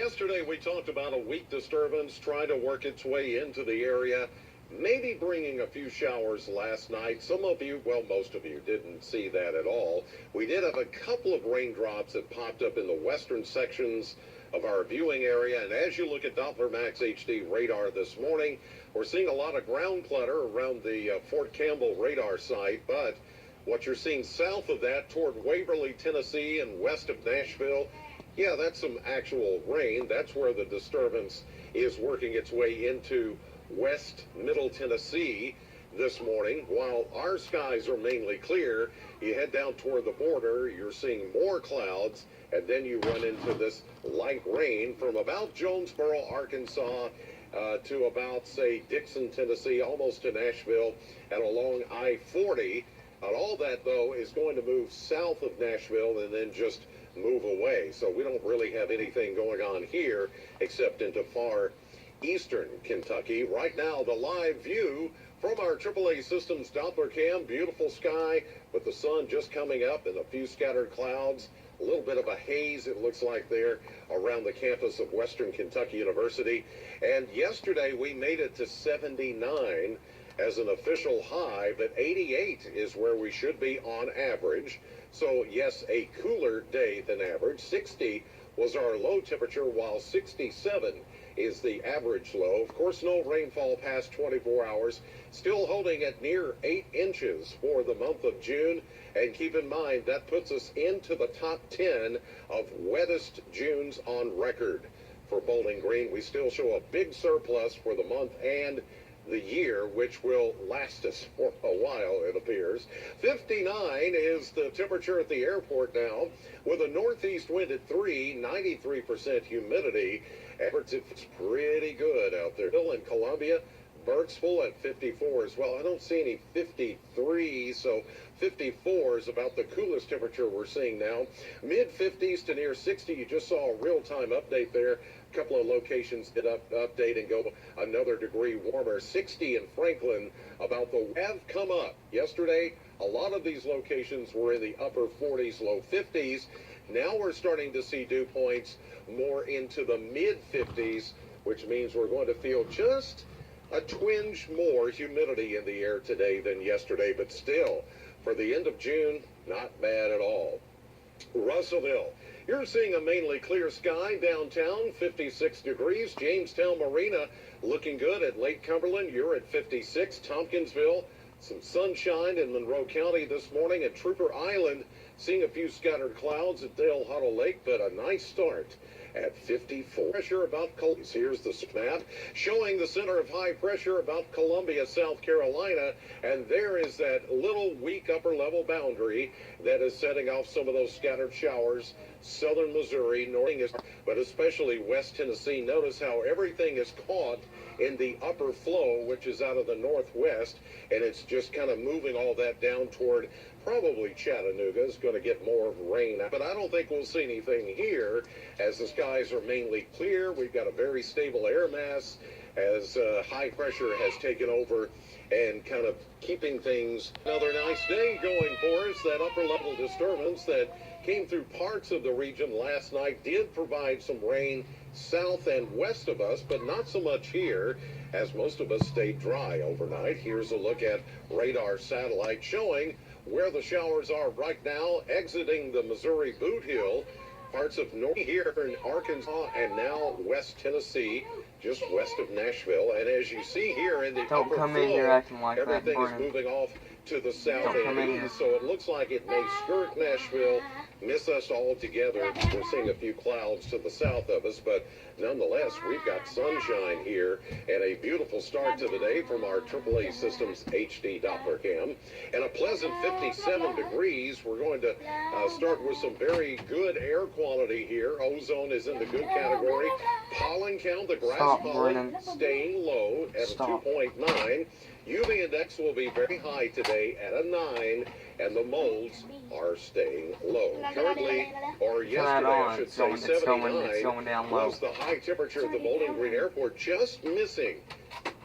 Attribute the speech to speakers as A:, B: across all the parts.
A: yesterday we talked about a weak disturbance trying to work its way into the area, maybe bringing a few showers last night. Some of you, well, most of you didn't see that at all. We did have a couple of raindrops that popped up in the western sections of our viewing area, and as you look at Doppler Max HD radar this morning, we're seeing a lot of ground clutter around the Fort Campbell radar site, but what you're seeing south of that toward Waverly, Tennessee, and west of Nashville, yeah, that's some actual rain. That's where the disturbance is working its way into west middle Tennessee this morning. While our skies are mainly clear, you head down toward the border, you're seeing more clouds, and then you run into this light rain from about Jonesboro, Arkansas, to about, say, Dixon, Tennessee, almost to Nashville, and along I-40. And all that, though, is going to move south of Nashville and then just move away. So we don't really have anything going on here except into far eastern Kentucky. Right now, the live view from our AAA Systems Doppler cam, beautiful sky with the sun just coming up and a few scattered clouds. A little bit of a haze, it looks like, there around the campus of Western Kentucky University. And yesterday we made it to 79 as an official high, but 88 is where we should be on average. So yes, a cooler day than average. 60 was our low temperature, while 67 is the average low. Of course, no rainfall past 24 hours. Still holding at near 8 inches for the month of June. And keep in mind, that puts us into the top 10 of wettest Junes on record for Bowling Green. We still show a big surplus for the month and the year, which will last us for a while, it appears. 59 is the temperature at the airport now, with a northeast wind at 3, 93% humidity. It's pretty good out there. Still in Columbia, Burkesville at 54 as well. I don't see any 53, so 54 is about the coolest temperature we're seeing now. Mid-50s to near 60. You just saw a real-time update there. A couple of locations did update and go another degree warmer. 60 in Franklin. About the have come up. Yesterday, a lot of these locations were in the upper 40s, low 50s. Now we're starting to see dew points more into the mid-50s, which means we're going to feel just a twinge more humidity in the air today than yesterday, but still, for the end of June, not bad at all. Russellville, you're seeing a mainly clear sky downtown, 56 degrees. Jamestown Marina looking good at Lake Cumberland. You're at 56. Tompkinsville, some sunshine in Monroe County this morning. At Trooper Island, seeing a few scattered clouds at Dale Huddle Lake, but a nice start at 54. Pressure about Columbia. Here's the map showing the center of high pressure about Columbia, South Carolina, and there is that little weak upper level boundary that is setting off some of those scattered showers. Southern Missouri, northern, but especially West Tennessee. Notice how everything is caught in the upper flow, which is out of the northwest, and it's just kind of moving all that down toward probably Chattanooga. Is going to get more rain, but I don't think we'll see anything here as the skies are mainly clear. We've got a very stable air mass as high pressure has taken over and kind of keeping things. Another nice day going for us. That upper level disturbance that came through parts of the region last night did provide some rain south and west of us, but not so much here, as most of us stayed dry overnight. Here's a look at radar satellite showing where the showers are right now, exiting the Missouri Boot Hill, parts of north here in Arkansas, and now West Tennessee, just west of Nashville. And as you see here in the upper flow, everything is moving off to the south and east, so it looks like it may skirt Nashville, miss us all together. We're seeing a few clouds to the south of us, but nonetheless, we've got sunshine here and a beautiful start to the day from our AAA Systems HD Doppler cam. And a pleasant 57 degrees. We're going to start with some very good air quality here. Ozone is in the good category. Pollen count, the grass pollen staying low at a 2.9. UV index will be very high today at a 9, and the molds are staying low. Currently, or yesterday, I should say, 79 was the high temperature at the Bowling Green Airport, just missing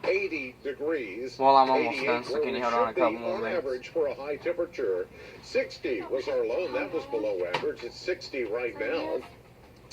A: 80 degrees.
B: Well, I'm almost done, so can you hold on a couple more minutes?
A: Average for a high temperature. 60 was our low, and that was below average. It's 60 right now.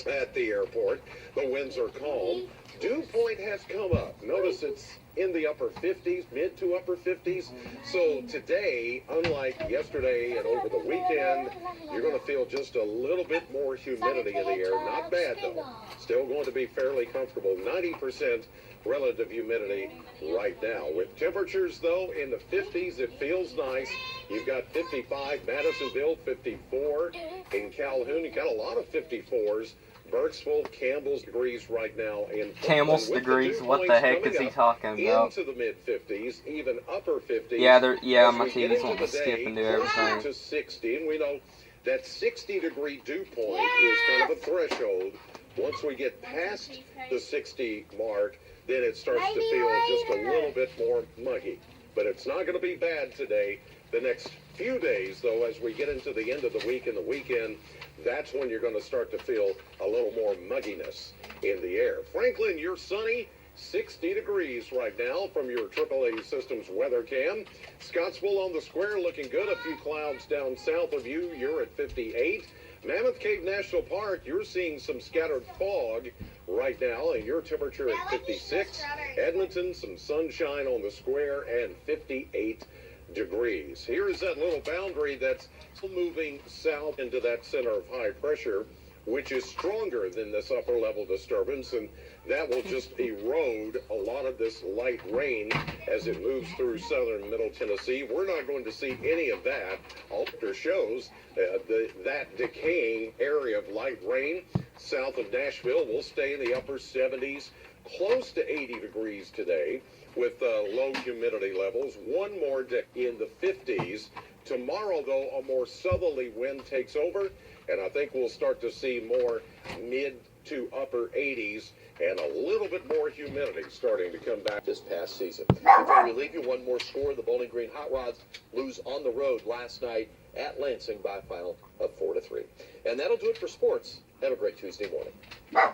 A: at the airport. The winds are calm. Dew point has come up. Notice it's in the upper 50s, mid to upper 50s. So today, unlike yesterday and over the weekend, you're going to feel just a little bit more humidity in the air. Not bad, though. Still going to be fairly comfortable. 90% relative humidity right now. With temperatures, though, in the 50s, it feels nice. You've got 55, Madisonville, 54. In Calhoun, you've got a lot of 54s. Burkesville, Campbell's degrees right now in
B: Campbell's degrees? What the heck is he talking about?
A: Into the mid 50s, even upper 50s.
B: Yeah, my TV's wanting to skip and do everything.
A: To 60, and we know that 60-degree dew point is kind of a threshold. Once we get past the 60 mark, then it starts to feel just a little bit more muggy. But it's not going to be bad today. The next few days, though, as we get into the end of the week and the weekend, that's when you're going to start to feel a little more mugginess in the air. Franklin, you're sunny. 60 degrees right now from your AAA Systems weather cam. Scottsville on the square looking good. A few clouds down south of you. You're at 58. Mammoth Cave National Park, you're seeing some scattered fog right now, and your temperature at 56. Edmonton, some sunshine on the square, and 58 degrees. Here is that little boundary that's moving south into that center of high pressure, which is stronger than this upper level disturbance, and that will just erode a lot of this light rain as it moves through southern middle Tennessee. We're not going to see any of that. Alter shows that decaying area of light rain south of Nashville will stay in the upper 70s, close to 80 degrees today with low humidity levels. One more day in the 50s. Tomorrow, though, a more southerly wind takes over, and I think we'll start to see more mid to upper 80s and a little bit more humidity starting to come back this past season. Before we leave you, one more score. The Bowling Green Hot Rods lose on the road last night at Lansing by a final of 4-3. And that'll do it for sports. Have a great Tuesday morning. Well,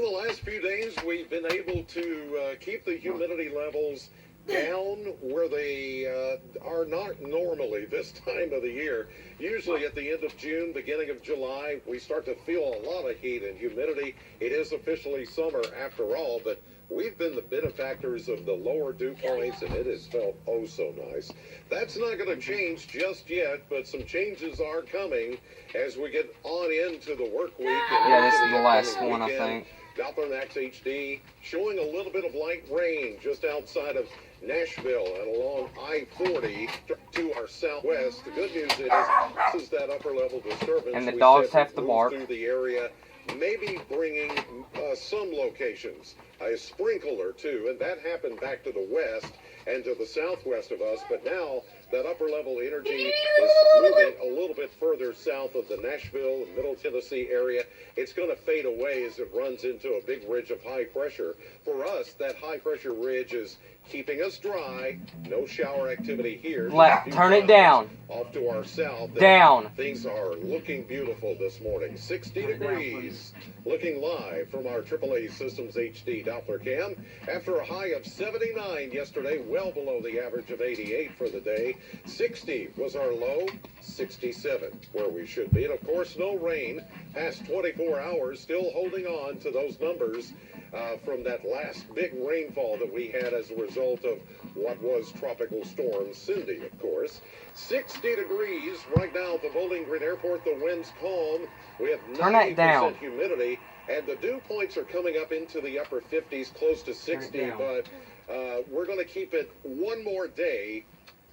A: the last few days we've been able to keep the humidity levels down where they are not normally this time of the year. Usually at the end of June, beginning of July, we start to feel a lot of heat and humidity. It is officially summer after all, but we've been the benefactors of the lower dew points, and it has felt oh so nice. That's not going to change just yet, but some changes are coming as we get on into the work week.
B: Yeah, this is the last one, I think.
A: Doppler Max HD showing a little bit of light rain just outside of Nashville and along I-40 to our southwest. The good news is this is that upper level disturbance.
B: And the dogs have to bark.
A: Through the area, maybe bringing some locations a sprinkle or two, and that happened back to the west and to the southwest of us. But now that upper level energy is moving a little bit further south of the Nashville and Middle Tennessee area. It's going to fade away as it runs into a big ridge of high pressure. For us, that high pressure ridge is keeping us dry. No shower activity here.
B: Turn it down.
A: Off to our south.
B: Down.
A: Things are looking beautiful this morning. 60 degrees. Looking live from our AAA Systems HD Doppler cam. After a high of 79 yesterday, well below the average of 88 for the day. 60 was our low. 67 where we should be. And of course, no rain past 24 hours. Still holding on to those numbers from that last big rainfall that we had as a result of what was Tropical Storm Cindy, of course. 60 degrees right now at the Bowling Green Airport. The wind's calm. We have 90% humidity, and the dew points are coming up into the upper 50s, close to 60, but we're going to keep it one more day.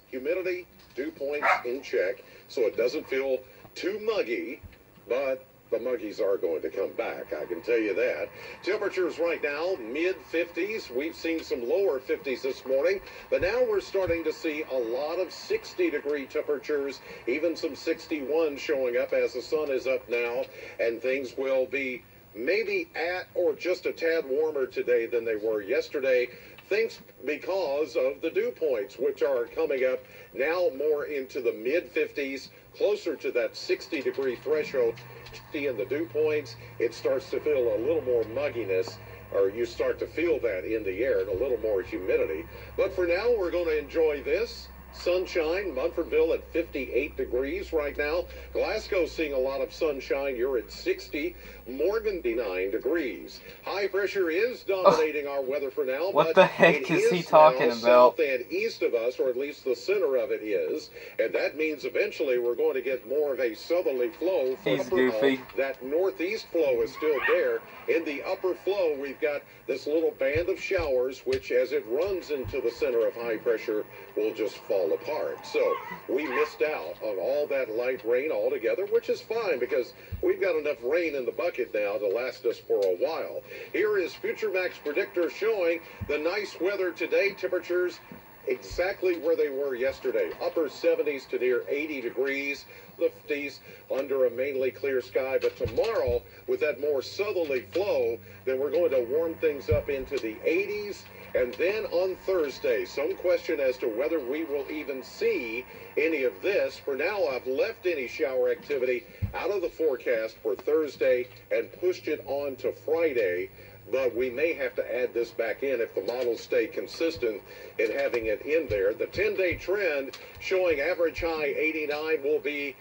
A: Humidity, dew points in check, so it doesn't feel too muggy, but the muggies are going to come back, I can tell you that. Temperatures right now, mid-50s. We've seen some lower 50s this morning, but now we're starting to see a lot of 60-degree temperatures, even some 61 showing up as the sun is up now, and things will be maybe at or just a tad warmer today than they were yesterday. Things because of the dew points, which are coming up now more into the mid-50s, closer to that 60-degree threshold. In the dew points, it starts to feel a little more mugginess, or you start to feel that in the air and a little more humidity. But for now, we're going to enjoy this sunshine. Munfordville at 58 degrees right now. Glasgow seeing a lot of sunshine. You're at 60. Morgan 59 degrees. High pressure is dominating our weather for now.
B: What
A: but
B: the heck
A: it
B: is he
A: now
B: talking about?
A: South and east of us, or at least the center of it is. And that means eventually we're going to get more of a southerly flow.
B: He's goofy.
A: That northeast flow is still there. In the upper flow, we've got this little band of showers, which as it runs into the center of high pressure, will just fall apart. So we missed out on all that light rain altogether, which is fine because we've got enough rain in the bucket now to last us for a while. Here is Future Max Predictor showing the nice weather today. Temperatures exactly where they were yesterday. Upper 70s to near 80 degrees. The 50s under a mainly clear sky. But tomorrow, with that more southerly flow, then we're going to warm things up into the 80s. And then on Thursday, some question as to whether we will even see any of this. For now, I've left any shower activity out of the forecast for Thursday and pushed it on to Friday. But we may have to add this back in if the models stay consistent in having it in there. The 10-day trend showing average high 89 will be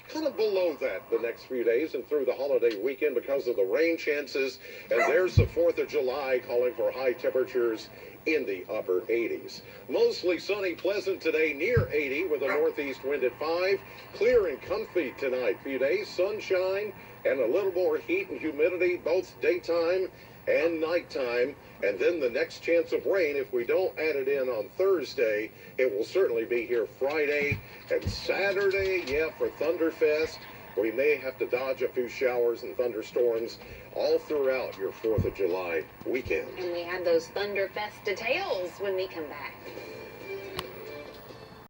A: kind of below that the next few days and through the holiday weekend because of the rain chances. And there's the 4th of July calling for high temperatures in the upper 80s. Mostly sunny, pleasant today, near 80 with a northeast wind at 5. Clear and comfy tonight. Few days, sunshine and a little more heat and humidity both daytime and nighttime. And then the next chance of rain, if we don't add it in on Thursday, it will certainly be here Friday and Saturday. Yeah, for Thunderfest, we may have to dodge a few showers and thunderstorms all throughout your 4th of July weekend.
C: And we have those Thunderfest details when we come back.